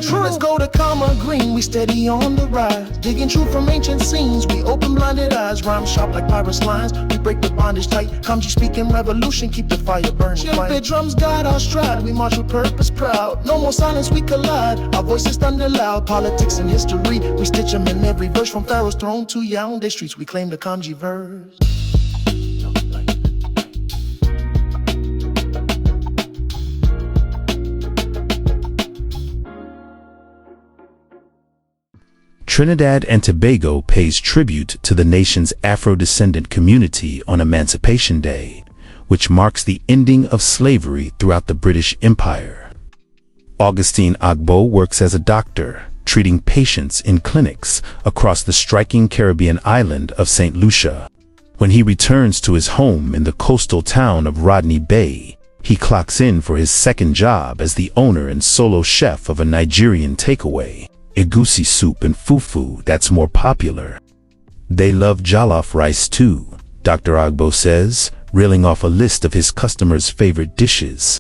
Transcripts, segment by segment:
True. Let's go to Karma Green, we steady on the rise. Digging truth from ancient scenes, we open blinded eyes. Rhyme sharp like pirates' lines, we break the bondage tight. Kamji speaking revolution, keep the fire burning. Chill drums guide our stride, we march with purpose proud. No more silence, we collide, our voices thunder loud. Politics and history, we stitch them in every verse. From Pharaoh's throne to Yaoundé streets, we claim the Kamji verse. Trinidad and Tobago pays tribute to the nation's Afro-descendant community on Emancipation Day, which marks the ending of slavery throughout the British Empire. Augustine Agbo works as a doctor, treating patients in clinics across the striking Caribbean island of St. Lucia. When he returns to his home in the coastal town of Rodney Bay, he clocks in for his second job as the owner and solo chef of a Nigerian takeaway, egusi soup and fufu that's more popular. They love jollof rice too, Dr. Agbo says, reeling off a list of his customers' favorite dishes.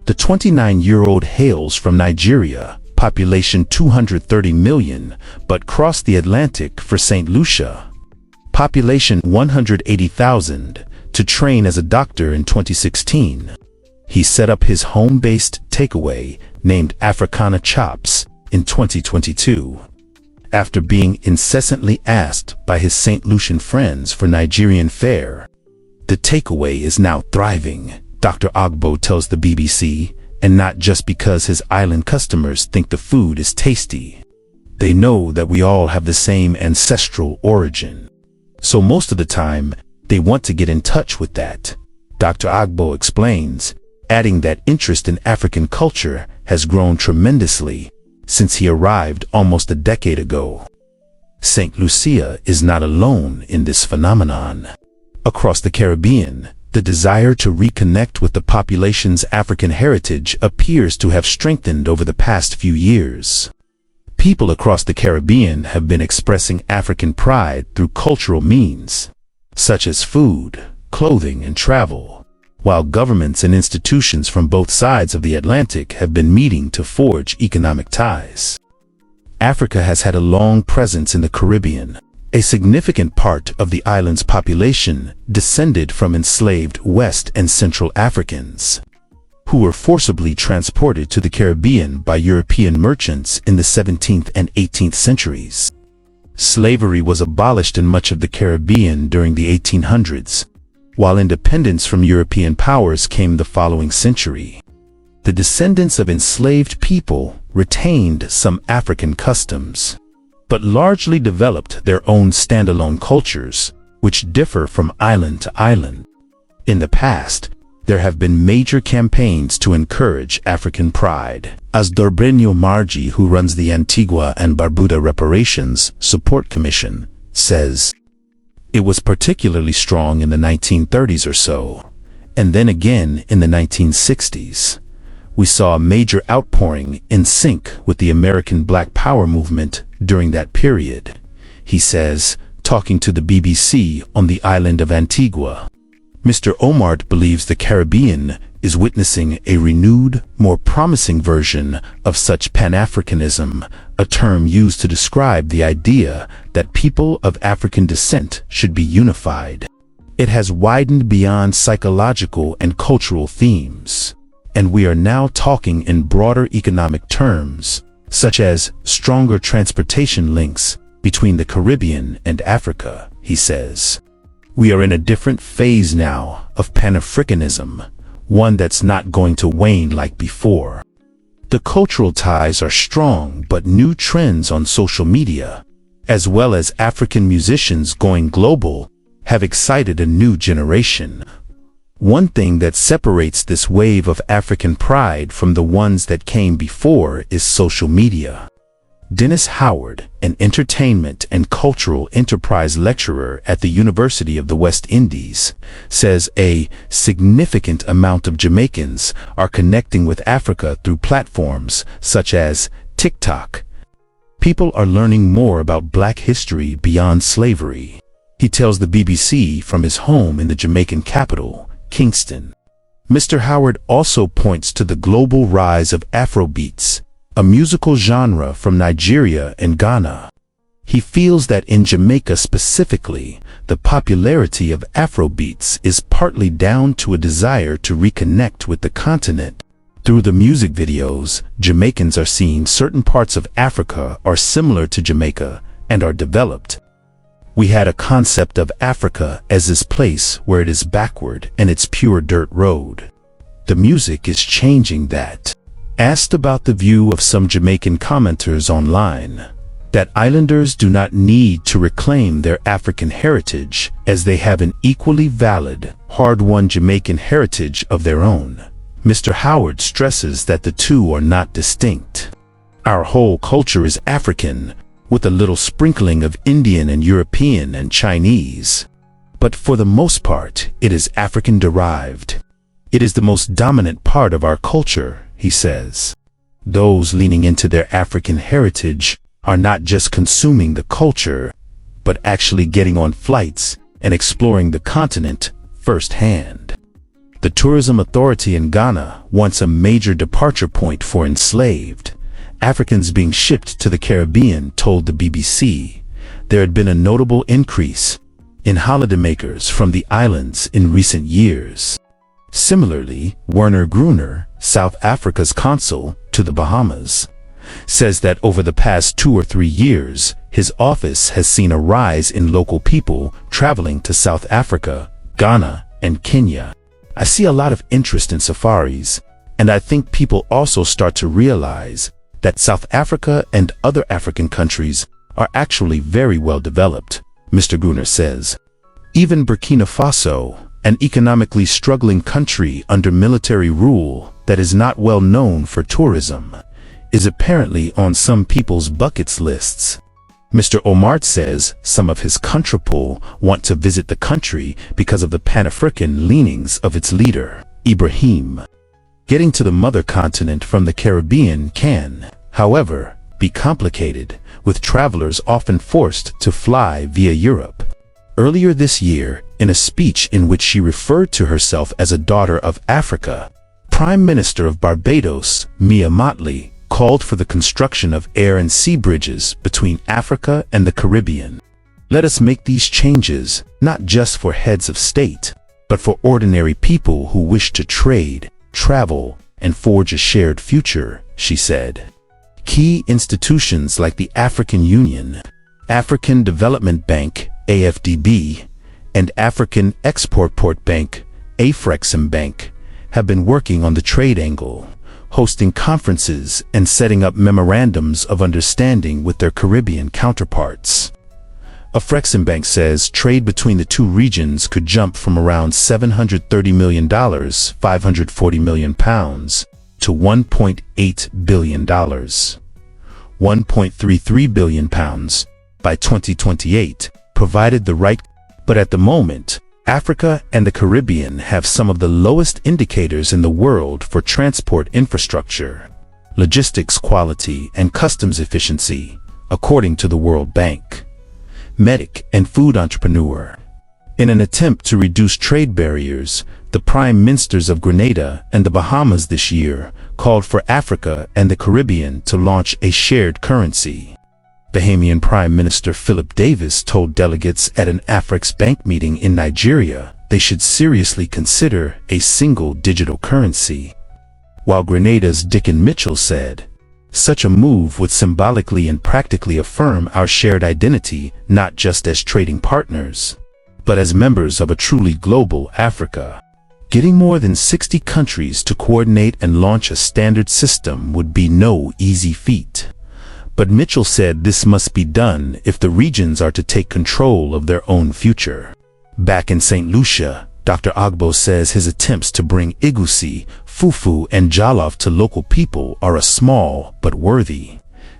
The 29-year-old hails from Nigeria, population 230 million, but crossed the Atlantic for St. Lucia, population 180,000, to train as a doctor in 2016. He set up his home-based takeaway named Africana Chops in 2022. After being incessantly asked by his St. Lucian friends for Nigerian fare, the takeaway is now thriving, Dr. Agbo tells the BBC, and not just because his island customers think the food is tasty. They know that we all have the same ancestral origin. So most of the time, they want to get in touch with that, Dr. Agbo explains, adding that interest in African culture has grown tremendously since he arrived almost a decade ago. St. Lucia is not alone in this phenomenon. Across the Caribbean, the desire to reconnect with the population's African heritage appears to have strengthened over the past few years. People across the Caribbean have been expressing African pride through cultural means, such as food, clothing, and travel, while governments and institutions from both sides of the Atlantic have been meeting to forge economic ties. Africa has had a long presence in the Caribbean. A significant part of the island's population descended from enslaved West and Central Africans, who were forcibly transported to the Caribbean by European merchants in the 17th and 18th centuries. Slavery was abolished in much of the Caribbean during the 1800s, while independence from European powers came the following century. The descendants of enslaved people retained some African customs, but largely developed their own standalone cultures, which differ from island to island. In the past, there have been major campaigns to encourage African pride. As Dorbenio Marji, who runs the Antigua and Barbuda Reparations Support Commission, says, it was particularly strong in the 1930s or so, and then again in the 1960s. We saw a major outpouring in sync with the American Black Power movement during that period, he says, talking to the BBC on the island of Antigua. Mr. Omart believes the Caribbean is witnessing a renewed, more promising version of such Pan Afrikanism, a term used to describe the idea that people of African descent should be unified. It has widened beyond psychological and cultural themes, and we are now talking in broader economic terms, such as stronger transportation links between the Caribbean and Africa, he says. We are in a different phase now of Pan Afrikanism, one that's not going to wane like before. The cultural ties are strong, but new trends on social media, as well as African musicians going global, have excited a new generation. One thing that separates this wave of African pride from the ones that came before is social media. Dennis Howard, an entertainment and cultural enterprise lecturer at the University of the West Indies, says a significant amount of Jamaicans are connecting with Africa through platforms such as TikTok. People are learning more about Black history beyond slavery, he tells the BBC from his home in the Jamaican capital, Kingston. Mr. Howard also points to the global rise of Afrobeats, a musical genre from Nigeria and Ghana. He feels that in Jamaica specifically, the popularity of Afrobeats is partly down to a desire to reconnect with the continent. Through the music videos, Jamaicans are seeing certain parts of Africa are similar to Jamaica and are developed. We had a concept of Africa as this place where it is backward and it's pure dirt road. The music is changing that. Asked about the view of some Jamaican commenters online, that islanders do not need to reclaim their African heritage as they have an equally valid, hard-won Jamaican heritage of their own. Mr. Howard stresses that the two are not distinct. Our whole culture is African, with a little sprinkling of Indian and European and Chinese. But for the most part, it is African-derived. It is the most dominant part of our culture, he says. Those leaning into their African heritage are not just consuming the culture, but actually getting on flights and exploring the continent firsthand. The Tourism Authority in Ghana, once a major departure point for enslaved Africans being shipped to the Caribbean, told the BBC there had been a notable increase in holidaymakers from the islands in recent years. Similarly, Werner Gruner, South Africa's consul to the Bahamas, says that over the past 2 or 3 years, his office has seen a rise in local people traveling to South Africa, Ghana, and Kenya. I see a lot of interest in safaris, and I think people also start to realize that South Africa and other African countries are actually very well developed, Mr. Gruner says. Even Burkina Faso, an economically struggling country under military rule that is not well known for tourism, is apparently on some people's bucket lists. Mr. Omar says some of his countrypeople want to visit the country because of the Pan-African leanings of its leader, Ibrahim. Getting to the mother continent from the Caribbean can, however, be complicated, with travelers often forced to fly via Europe. Earlier this year, in a speech in which she referred to herself as a daughter of Africa, Prime Minister of Barbados, Mia Mottley, called for the construction of air and sea bridges between Africa and the Caribbean. Let us make these changes, not just for heads of state, but for ordinary people who wish to trade, travel, and forge a shared future, she said. Key institutions like the African Union, African Development Bank, AFDB, and African Export-Port Bank, Afreximbank, have been working on the trade angle, hosting conferences and setting up memorandums of understanding with their Caribbean counterparts. Afreximbank says trade between the two regions could jump from around $730 million, £540 million, to $1.8 billion, £1.33 billion, by 2028, provided the right. But at the moment, Africa and the Caribbean have some of the lowest indicators in the world for transport infrastructure, logistics quality, and customs efficiency, according to the World Bank. Medic and food entrepreneur. In an attempt to reduce trade barriers, the Prime Ministers of Grenada and the Bahamas this year called for Africa and the Caribbean to launch a shared currency. Bahamian Prime Minister Philip Davis told delegates at an Afreximbank meeting in Nigeria they should seriously consider a single digital currency. While Grenada's Dickon Mitchell said, such a move would symbolically and practically affirm our shared identity not just as trading partners, but as members of a truly global Africa. Getting more than 60 countries to coordinate and launch a standard system would be no easy feat. But Mitchell said this must be done if the regions are to take control of their own future. Back in St. Lucia, Dr. Agbo says his attempts to bring egusi, fufu, and jollof to local people are a small but worthy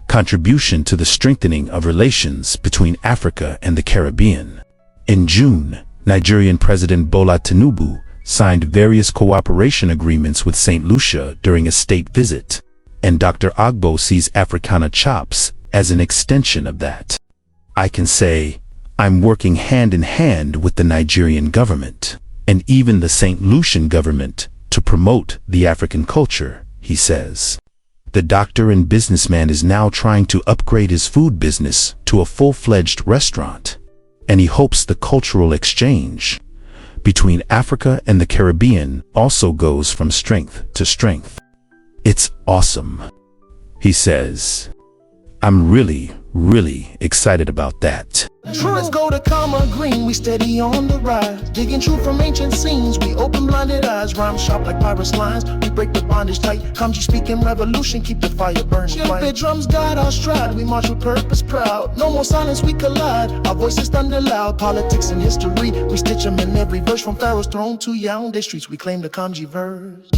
contribution to the strengthening of relations between Africa and the Caribbean. In June, Nigerian President Bola Tinubu signed various cooperation agreements with St. Lucia during a state visit, and Dr. Agbo sees Africana Chops as an extension of that. I can say, I'm working hand in hand with the Nigerian government, and even the St. Lucian government, to promote the African culture, he says. The doctor and businessman is now trying to upgrade his food business to a full-fledged restaurant, and he hopes the cultural exchange between Africa and the Caribbean also goes from strength to strength. It's awesome, he says. I'm really excited about that. Let's go to Karma Green, we steady on the rise. Digging truth from ancient scenes, we open blinded eyes. Rhyme sharp like pirates' lines, we break the bondage tight. Kamji speaking revolution, keep the fire burning. Ship drums guide our stride, we march with purpose proud. No more silence, we collide, our voices thunder loud. Politics and history, we stitch them in every verse. From Pharaoh's throne to Yaoundé streets, we claim the Kamji verse.